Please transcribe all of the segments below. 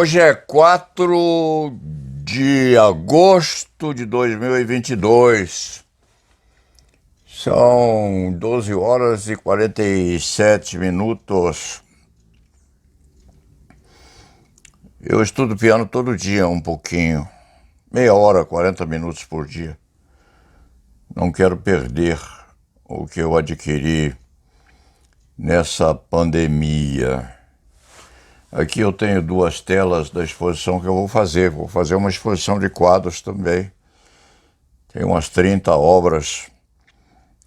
Hoje é 4 de agosto de 2022. São 12 horas e 47 minutos. Eu estudo piano todo dia um pouquinho. Meia hora, 40 minutos por dia. Não quero perder o que eu adquiri nessa pandemia. Aqui eu tenho duas telas da exposição que eu vou fazer. Vou fazer uma exposição de quadros também. Tem umas 30 obras.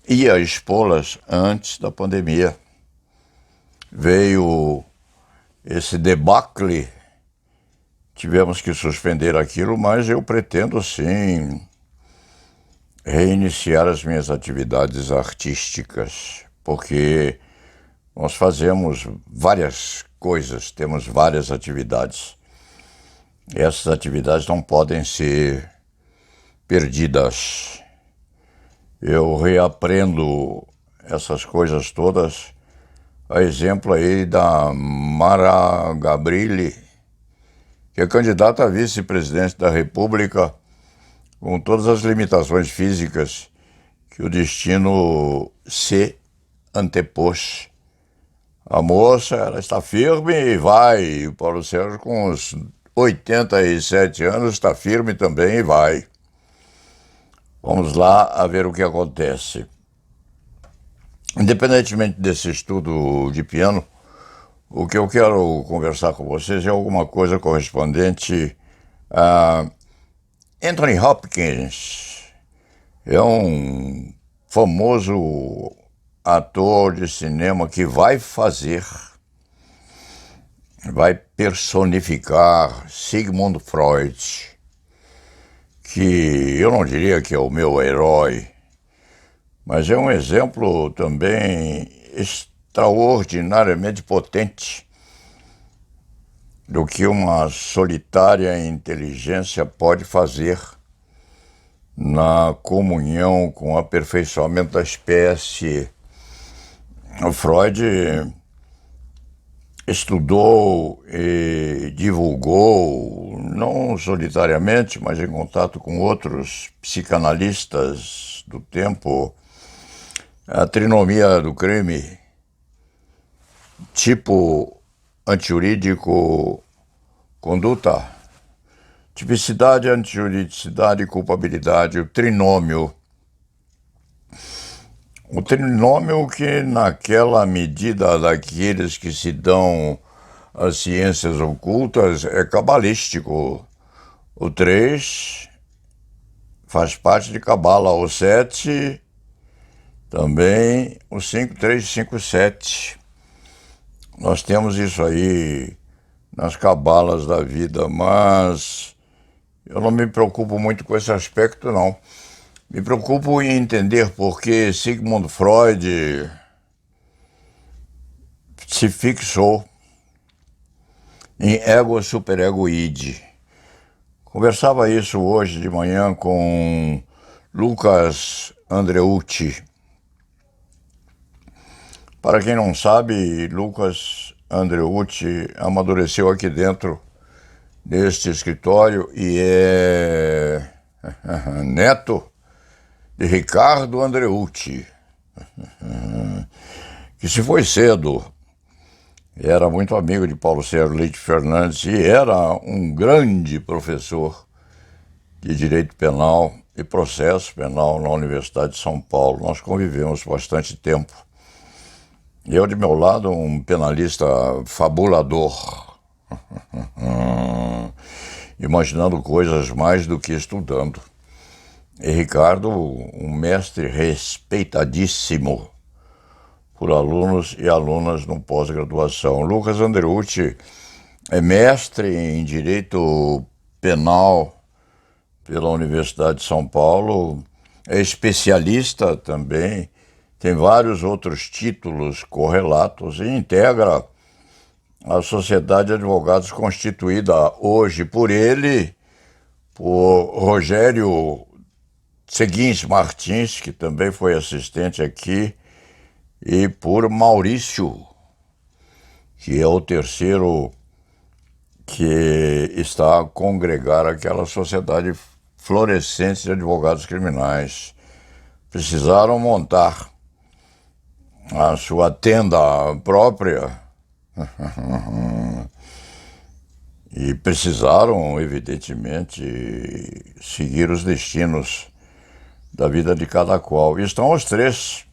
Ia expô-las antes da pandemia. Veio esse debacle. Tivemos que suspender aquilo, mas eu pretendo sim reiniciar as minhas atividades artísticas, porque nós fazemos várias coisas, temos várias atividades. Essas atividades não podem ser perdidas. Eu reaprendo essas coisas todas, a exemplo aí da Mara Gabrilli, que é candidata a vice-presidente da República, com todas as limitações físicas que o destino se antepôs. A moça, ela está firme e vai. O Paulo Sérgio, com uns 87 anos, está firme também e vai. Vamos lá a ver o que acontece. Independentemente desse estudo de piano, o que eu quero conversar com vocês é alguma coisa correspondente a Anthony Hopkins. É um famoso ator de cinema que vai personificar Sigmund Freud, que eu não diria que é o meu herói, mas é um exemplo também extraordinariamente potente do que uma solitária inteligência pode fazer na comunhão com o aperfeiçoamento da espécie. O Freud estudou e divulgou, não solitariamente, mas em contato com outros psicanalistas do tempo, a trinomia do crime, tipo antijurídico, conduta, tipicidade, antijuridicidade e culpabilidade, o trinômio. O trinômio que, naquela medida daqueles que se dão às ciências ocultas, é cabalístico. O 3 faz parte de cabala, o 7 também, o 5, 3, 5, 7. Nós temos isso aí nas cabalas da vida, mas eu não me preocupo muito com esse aspecto, não. Me preocupo em entender por que Sigmund Freud se fixou em ego superegoide. Conversava isso hoje de manhã com Lucas Andreucci. Para quem não sabe, Lucas Andreucci amadureceu aqui dentro deste escritório e é neto de Ricardo Andreucci, que se foi cedo, era muito amigo de Paulo Sérgio Leite Fernandes e era um grande professor de Direito Penal e Processo Penal na Universidade de São Paulo. Nós convivemos bastante tempo. Eu, de meu lado, um penalista fabulador, imaginando coisas mais do que estudando. E Ricardo, um mestre respeitadíssimo por alunos e alunas no pós-graduação. Lucas Andreucci é mestre em Direito Penal pela Universidade de São Paulo, é especialista também, tem vários outros títulos correlatos e integra a Sociedade de Advogados constituída hoje por ele, por Rogério Seguins Martins, que também foi assistente aqui, e por Maurício, que é o terceiro que está a congregar aquela sociedade florescente de advogados criminais. Precisaram montar a sua tenda própria e precisaram, evidentemente, seguir os destinos da vida de cada qual. E estão os três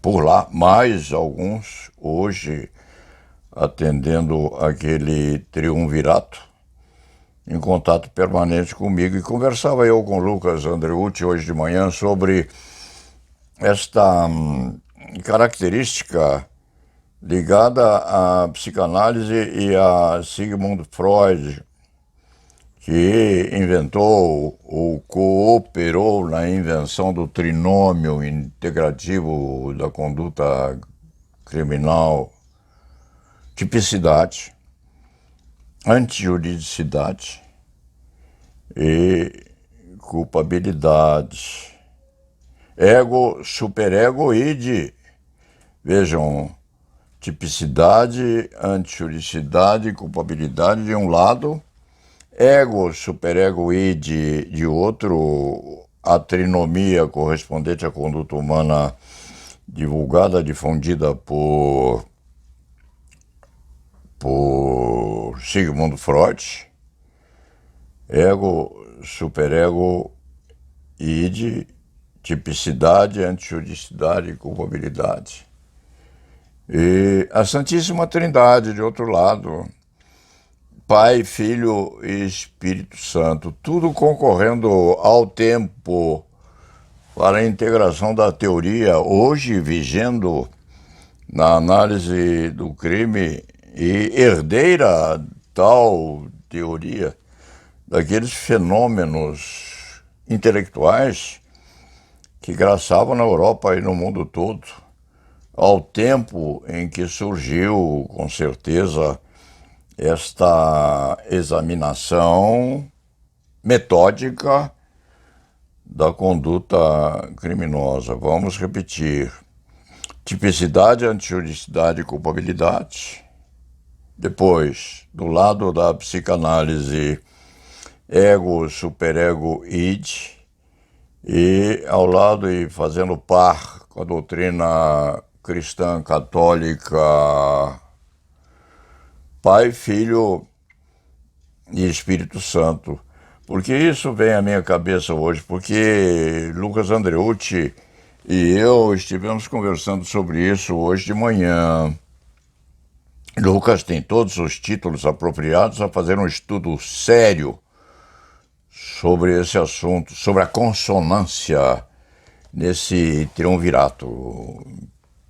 por lá, mais alguns hoje atendendo aquele triunvirato, em contato permanente comigo. E conversava eu com o Lucas Andreucci hoje de manhã sobre esta característica ligada à psicanálise e a Sigmund Freud, que inventou ou cooperou na invenção do trinômio integrativo da conduta criminal: tipicidade, antijuridicidade e culpabilidade. Ego, superego, id. Vejam, tipicidade, antijuridicidade, culpabilidade de um lado, ego, superego, id de outro, a trinomia correspondente à conduta humana divulgada, difundida por Sigmund Freud. Ego, superego, id, tipicidade, antijuridicidade e culpabilidade. E a Santíssima Trindade, de outro lado, Pai, Filho e Espírito Santo, tudo concorrendo ao tempo para a integração da teoria, hoje vigendo na análise do crime e herdeira tal teoria daqueles fenômenos intelectuais que graçavam na Europa e no mundo todo, ao tempo em que surgiu, com certeza, esta examinação metódica da conduta criminosa. Vamos repetir: tipicidade, antijuridicidade e culpabilidade. Depois, do lado da psicanálise, ego, superego, id. E ao lado e fazendo par com a doutrina cristã católica, Pai, Filho e Espírito Santo. Por que isso vem à minha cabeça hoje? Porque Lucas Andreucci e eu estivemos conversando sobre isso hoje de manhã. Lucas tem todos os títulos apropriados a fazer um estudo sério sobre esse assunto, sobre a consonância nesse triunvirato,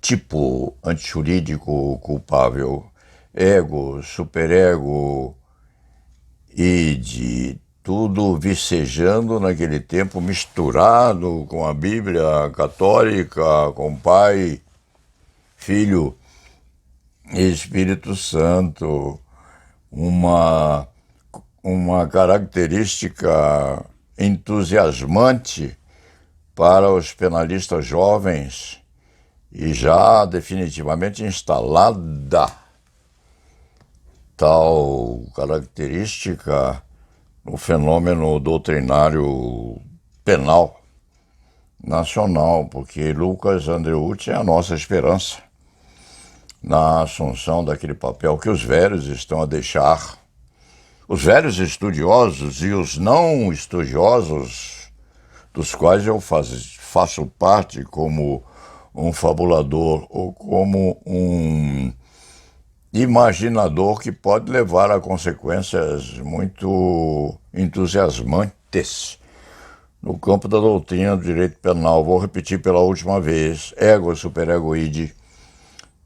tipo antijurídico culpável, ego, superego, id, tudo vicejando naquele tempo, misturado com a Bíblia católica, com Pai, Filho e Espírito Santo, uma característica entusiasmante para os penalistas jovens e já definitivamente instalada tal característica no fenômeno doutrinário penal nacional, porque Lucas Andreucci é a nossa esperança na assunção daquele papel que os velhos estão a deixar. Os velhos estudiosos e os não estudiosos, dos quais eu faço parte como um fabulador ou como um imaginador que pode levar a consequências muito entusiasmantes no campo da doutrina do direito penal. Vou repetir pela última vez: ego, superego, id,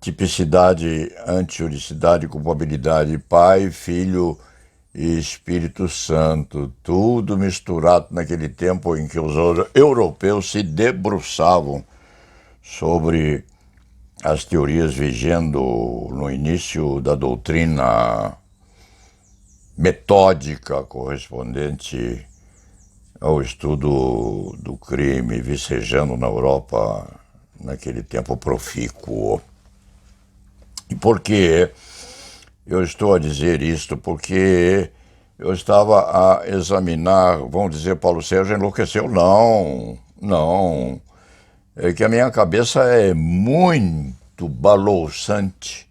tipicidade, antijuridicidade, culpabilidade, Pai, Filho e Espírito Santo, tudo misturado naquele tempo em que os europeus se debruçavam sobre as teorias vigendo no início da doutrina metódica correspondente ao estudo do crime, vicejando na Europa naquele tempo profícuo. E por que Eu estou a dizer isto porque eu estava a examinar, vamos dizer, Paulo Sérgio enlouqueceu. Não, não. É que a minha cabeça é muito balouçante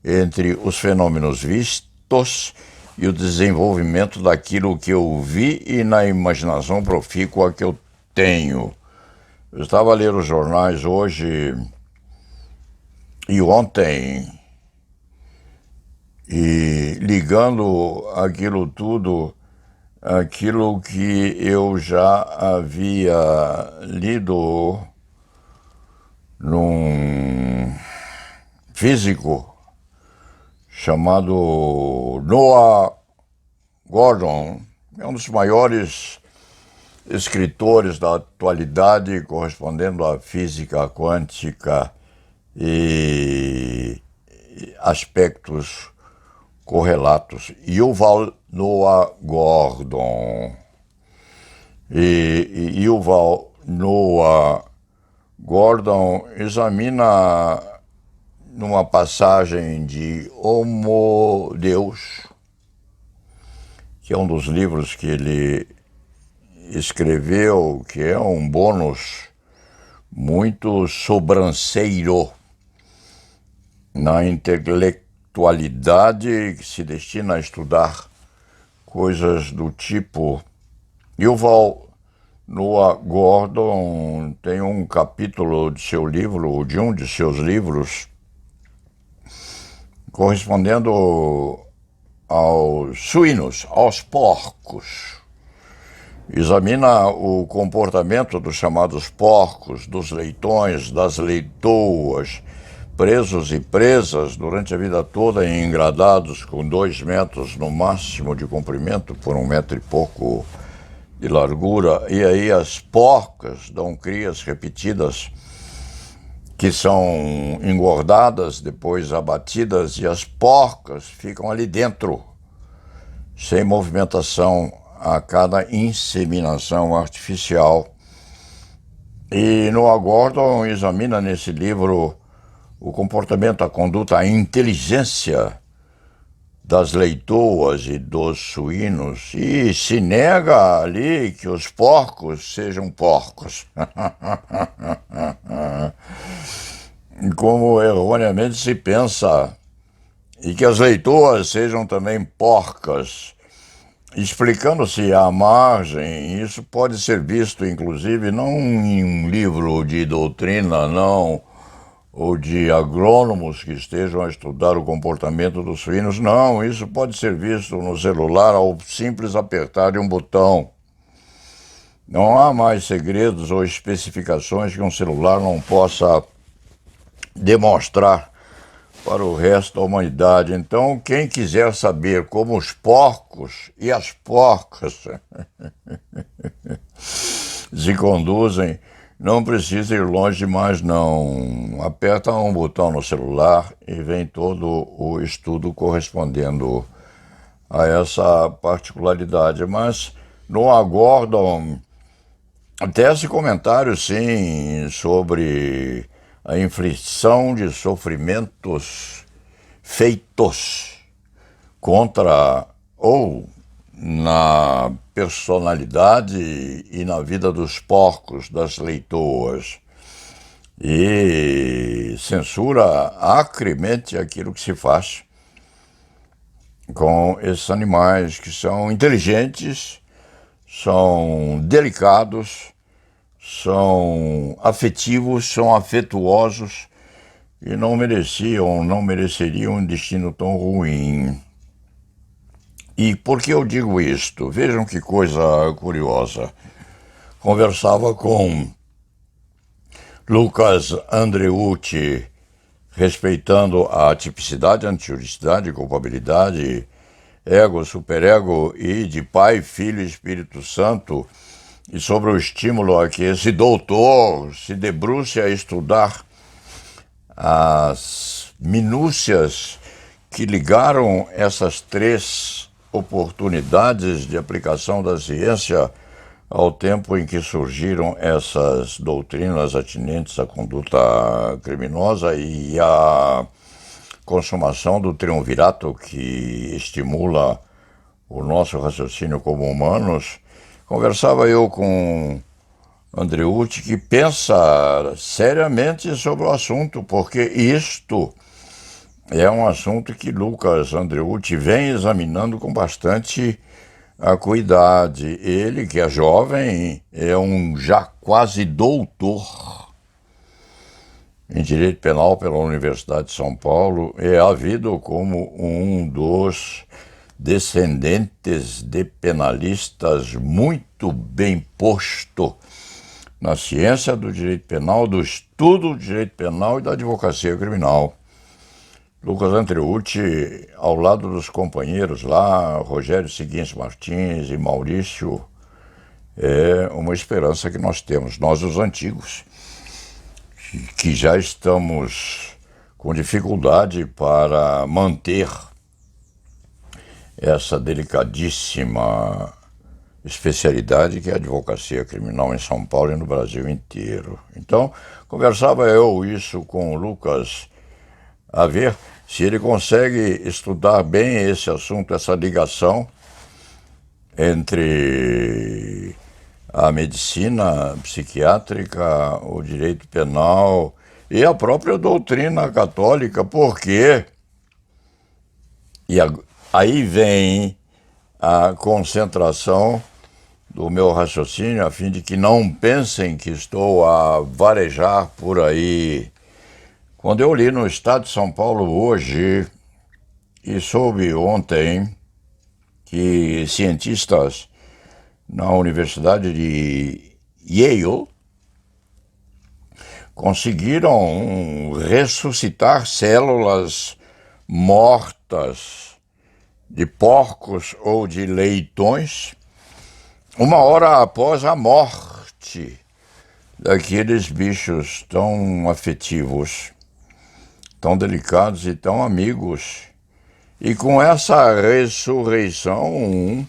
entre os fenômenos vistos e o desenvolvimento daquilo que eu vi e na imaginação profícua que eu tenho. Eu estava a ler os jornais hoje e ontem e ligando aquilo tudo, aquilo que eu já havia lido num físico chamado Noah Gordon, é um dos maiores escritores da atualidade correspondendo à física quântica e aspectos correlatos. Yuval Noah Gordon. E Yuval Noah Gordon examina numa passagem de Homo Deus, que é um dos livros que ele escreveu, que é um bônus muito sobranceiro na intelectualidade que se destina a estudar coisas do tipo. Yuval Noah Gordon tem um capítulo de seu livro, de um de seus livros, correspondendo aos suínos, aos porcos. Examina o comportamento dos chamados porcos, dos leitões, das leitoas, presos e presas durante a vida toda em engradados com 2 metros no máximo de comprimento por 1 metro e pouco de largura. E aí as porcas dão crias repetidas que são engordadas, depois abatidas, e as porcas ficam ali dentro, sem movimentação, a cada inseminação artificial. E Noah Gordon examina nesse livro o comportamento, a conduta, a inteligência das leitoas e dos suínos e se nega ali que os porcos sejam porcos. Como erroneamente se pensa, e que as leitoas sejam também porcas. Explicando-se à margem, isso pode ser visto, inclusive, não em um livro de doutrina, não, ou de agrônomos que estejam a estudar o comportamento dos suínos, não, isso pode ser visto no celular ao simples apertar de um botão. Não há mais segredos ou especificações que um celular não possa demonstrar para o resto da humanidade. Então, quem quiser saber como os porcos e as porcas se conduzem, não precisa ir longe demais, não. Aperta um botão no celular e vem todo o estudo correspondendo a essa particularidade. Mas Noah Gordon tece comentário, sim, sobre a inflição de sofrimentos feitos contra ou na personalidade e na vida dos porcos, das leitoas, e censura acremente aquilo que se faz com esses animais que são inteligentes, são delicados, são afetivos, são afetuosos e não mereceriam um destino tão ruim. E por que eu digo isto? Vejam que coisa curiosa. Conversava com Lucas Andreucci, respeitando a tipicidade, antijuricidade, culpabilidade, ego, superego e de Pai, Filho e Espírito Santo, e sobre o estímulo a que esse doutor se debruce a estudar as minúcias que ligaram essas 3 oportunidades de aplicação da ciência ao tempo em que surgiram essas doutrinas atinentes à conduta criminosa e à consumação do triunvirato que estimula o nosso raciocínio como humanos, conversava eu com Andreucci, que pensa seriamente sobre o assunto, porque isto é um assunto que Lucas Andreucci vem examinando com bastante acuidade. Ele, que é jovem, é um já quase doutor em Direito Penal pela Universidade de São Paulo, é havido como um dos descendentes de penalistas muito bem posto na ciência do direito penal, do estudo do direito penal e da advocacia criminal. Lucas Andreucci, ao lado dos companheiros lá, Rogério Seguins Martins e Maurício, é uma esperança que nós temos, nós os antigos, que já estamos com dificuldade para manter essa delicadíssima especialidade que é a advocacia criminal em São Paulo e no Brasil inteiro. Então, conversava eu isso com o Lucas, a ver se ele consegue estudar bem esse assunto, essa ligação entre a medicina psiquiátrica, o direito penal e a própria doutrina católica, porque aí vem a concentração do meu raciocínio, a fim de que não pensem que estou a varejar por aí. Quando eu li no Estado de São Paulo hoje, e soube ontem que cientistas na Universidade de Yale conseguiram ressuscitar células mortas de porcos ou de leitões 1 hora após a morte daqueles bichos tão afetivos, tão delicados e tão amigos. E com essa ressurreição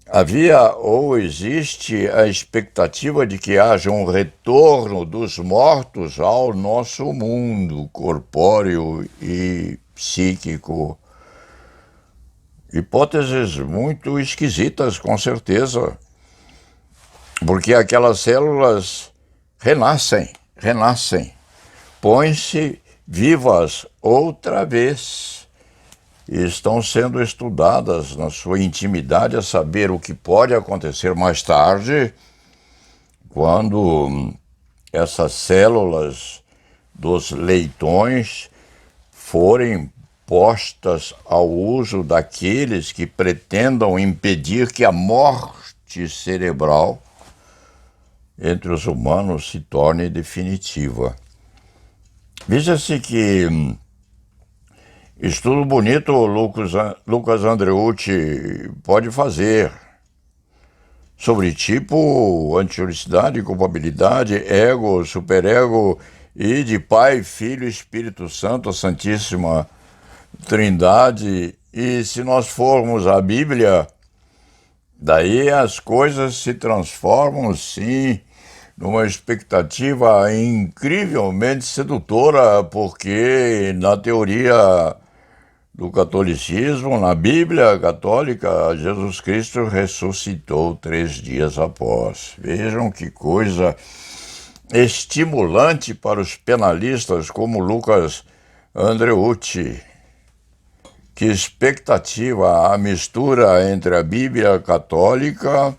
havia ou existe a expectativa de que haja um retorno dos mortos ao nosso mundo corpóreo e psíquico. Hipóteses muito esquisitas, com certeza, porque aquelas células renascem, põem-se vivas outra vez e estão sendo estudadas na sua intimidade a saber o que pode acontecer mais tarde, quando essas células dos leitões forem postas ao uso daqueles que pretendam impedir que a morte cerebral entre os humanos se torne definitiva. Veja-se que estudo bonito Lucas Andreucci pode fazer sobre tipo, antionicidade, culpabilidade, ego, superego e de Pai, Filho e Espírito Santo, a Santíssima Trindade. E se nós formos à Bíblia, daí as coisas se transformam, sim, numa expectativa incrivelmente sedutora, porque na teoria do catolicismo, na Bíblia católica, Jesus Cristo ressuscitou 3 dias após. Vejam que coisa estimulante para os penalistas como Lucas Andreucci. Que expectativa, a mistura entre a Bíblia católica,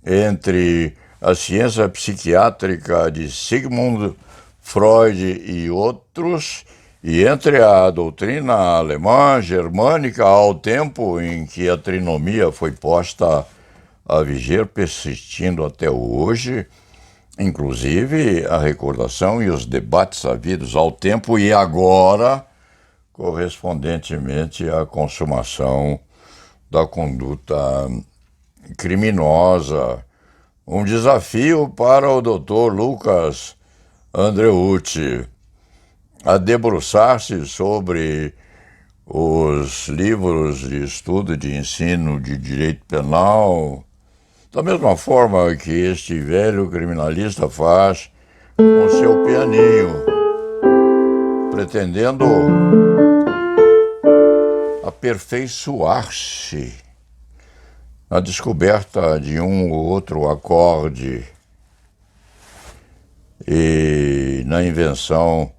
entre a ciência psiquiátrica de Sigmund Freud e outros, e entre a doutrina alemã, germânica, ao tempo em que a trinomia foi posta a viger, persistindo até hoje, inclusive a recordação e os debates havidos ao tempo e agora, correspondentemente à consumação da conduta criminosa. Um desafio para o Dr. Lucas Andreucci a debruçar-se sobre os livros de estudo de ensino de direito penal, da mesma forma que este velho criminalista faz com seu pianinho, pretendendo aperfeiçoar-se na descoberta de um ou outro acorde e na invenção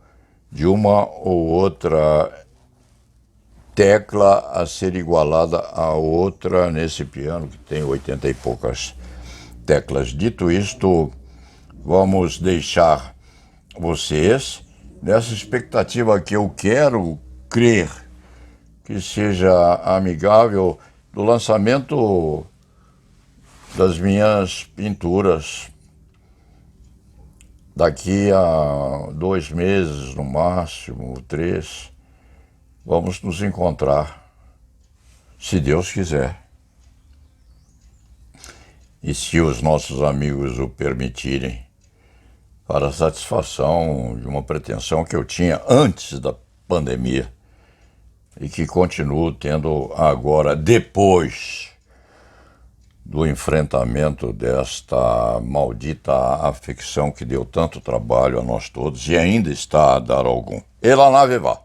de uma ou outra tecla a ser igualada a outra nesse piano que tem 80 e poucas teclas. Dito isto, vamos deixar vocês nessa expectativa que eu quero crer que seja amigável do lançamento das minhas pinturas. Daqui a 2 meses, no máximo 3, vamos nos encontrar, se Deus quiser. E se os nossos amigos o permitirem, para a satisfação de uma pretensão que eu tinha antes da pandemia e que continuo tendo agora, depois do enfrentamento desta maldita afecção que deu tanto trabalho a nós todos e ainda está a dar algum. E lá na vá.